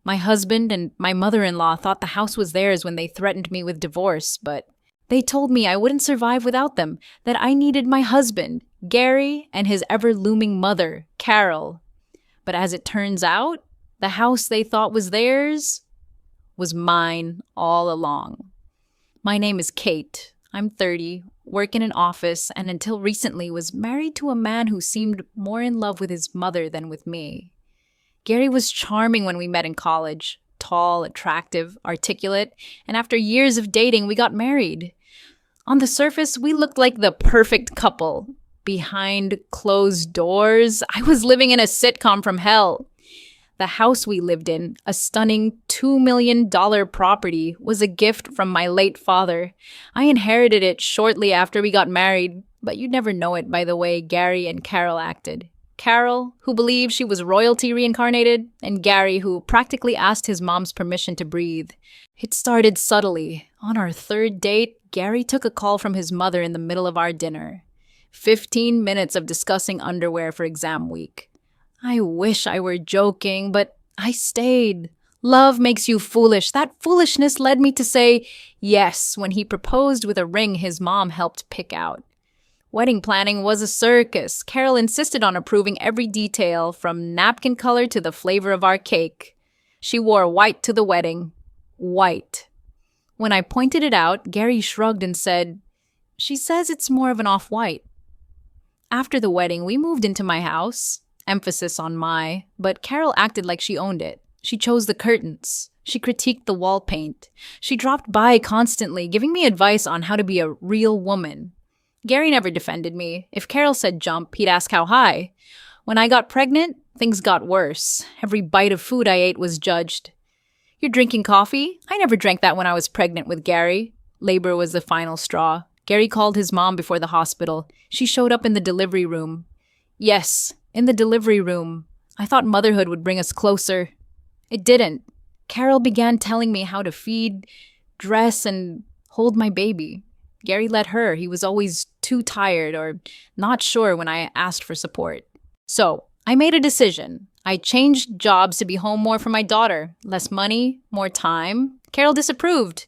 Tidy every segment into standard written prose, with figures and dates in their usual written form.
My husband and my mother-in-law thought the house was theirs when they threatened me with divorce, but they told me I wouldn't survive without them, that I needed my husband, Gary, and his ever-looming mother, Carol. But as it turns out, the house they thought was theirs was mine all along. My name is Kate. I'm 30, work in an office, and until recently was married to a man who seemed more in love with his mother than with me. Gary was charming when we met in college, tall, attractive, articulate, and after years of dating, we got married. On the surface, we looked like the perfect couple. Behind closed doors, I was living in a sitcom from hell. The house we lived in, a stunning $2 million property, was a gift from my late father. I inherited it shortly after we got married, but you'd never know it by the way Gary and Carol acted. Carol, who believed she was royalty reincarnated, and Gary, who practically asked his mom's permission to breathe. It started subtly. On our third date, Gary took a call from his mother in the middle of our dinner. 15 minutes of discussing underwear for exam week. I wish I were joking, but I stayed. Love makes you foolish. That foolishness led me to say yes when he proposed with a ring his mom helped pick out. Wedding planning was a circus. Carol insisted on approving every detail, from napkin color to the flavor of our cake. She wore white to the wedding. White. When I pointed it out, Gary shrugged and said, "She says it's more of an off-white." After the wedding, we moved into my house. Emphasis on my, but Carol acted like she owned it. She chose the curtains. She critiqued the wall paint. She dropped by constantly, giving me advice on how to be a real woman. Gary never defended me. If Carol said jump, he'd ask how high. When I got pregnant, things got worse. Every bite of food I ate was judged. "You're drinking coffee? I never drank that when I was pregnant with Gary." Labor was the final straw. Gary called his mom before the hospital. She showed up in the delivery room. Yes, in the delivery room. I thought motherhood would bring us closer. It didn't. Carol began telling me how to feed, dress, and hold my baby. Gary let her. He was always too tired or not sure when I asked for support. So, I made a decision. I changed jobs to be home more for my daughter. Less money, more time. Carol disapproved.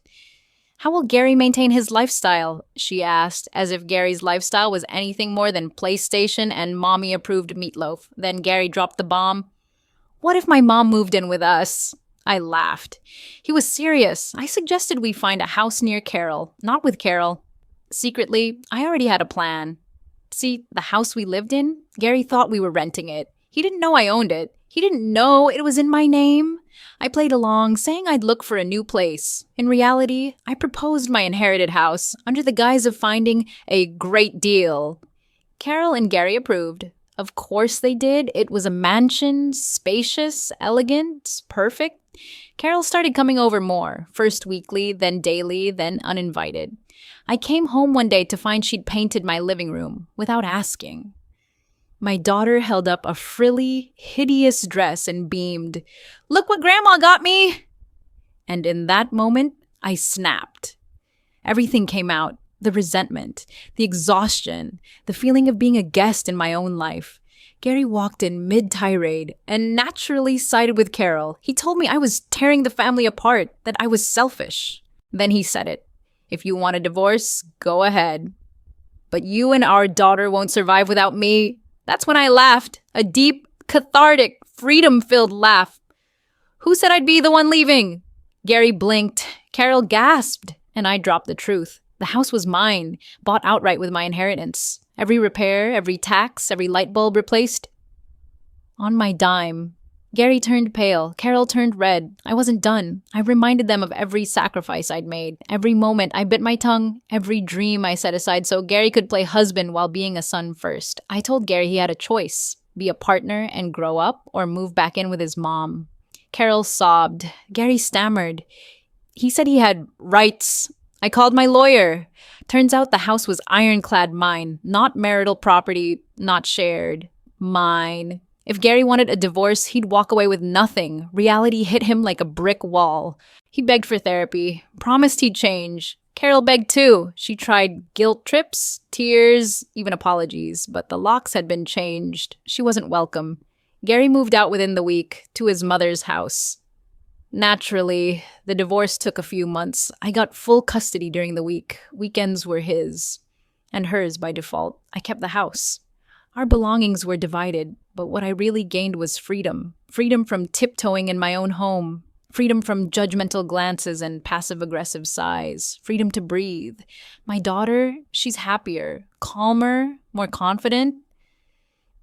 "How will Gary maintain his lifestyle?" she asked, as if Gary's lifestyle was anything more than PlayStation and mommy-approved meatloaf. Then Gary dropped the bomb. "What if my mom moved in with us?" I laughed. He was serious. I suggested we find a house near Carol, not with Carol. Secretly, I already had a plan. See, the house we lived in, Gary thought we were renting it. He didn't know I owned it. He didn't know it was in my name. I played along, saying I'd look for a new place. In reality, I proposed my inherited house under the guise of finding a great deal. Carol and Gary approved. Of course they did. It was a mansion, spacious, elegant, perfect. Carol started coming over more, first weekly, then daily, then uninvited. I came home one day to find she'd painted my living room, without asking. My daughter held up a frilly, hideous dress and beamed, "Look what Grandma got me!" And in that moment, I snapped. Everything came out. The resentment, the exhaustion, the feeling of being a guest in my own life. Gary walked in mid-tirade and naturally sided with Carol. He told me I was tearing the family apart, that I was selfish. Then he said it. "If you want a divorce, go ahead. But you and our daughter won't survive without me." That's when I laughed. A deep, cathartic, freedom-filled laugh. "Who said I'd be the one leaving?" Gary blinked. Carol gasped, and I dropped the truth. The house was mine, bought outright with my inheritance. Every repair, every tax, every light bulb replaced. On my dime. Gary turned pale. Carol turned red. I wasn't done. I reminded them of every sacrifice I'd made. Every moment I bit my tongue. Every dream I set aside so Gary could play husband while being a son first. I told Gary he had a choice. Be a partner and grow up, or move back in with his mom. Carol sobbed. Gary stammered. He said he had rights. I called my lawyer. Turns out the house was ironclad mine. Not marital property, not shared. Mine. If Gary wanted a divorce, he'd walk away with nothing. Reality hit him like a brick wall. He begged for therapy, promised he'd change. Carol begged too. She tried guilt trips, tears, even apologies, but the locks had been changed. She wasn't welcome. Gary moved out within the week to his mother's house. Naturally, the divorce took a few months. I got full custody during the week. Weekends were his, and hers by default. I kept the house. Our belongings were divided, but what I really gained was freedom. Freedom from tiptoeing in my own home. Freedom from judgmental glances and passive aggressive sighs. Freedom to breathe. My daughter, she's happier, calmer, more confident.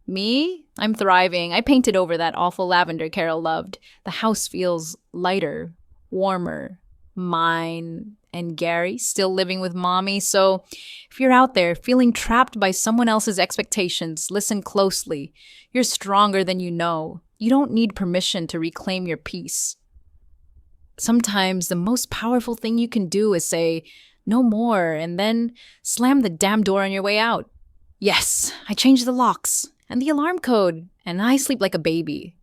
Me? I'm thriving. I painted over that awful lavender Carol loved. The house feels lighter, warmer. Mine and Gary still living with mommy. So if you're out there feeling trapped by someone else's expectations, listen closely. You're stronger than you know. You don't need permission to reclaim your peace. Sometimes the most powerful thing you can do is say, no more, and then slam the damn door on your way out. Yes, I changed the locks and the alarm code, and I sleep like a baby.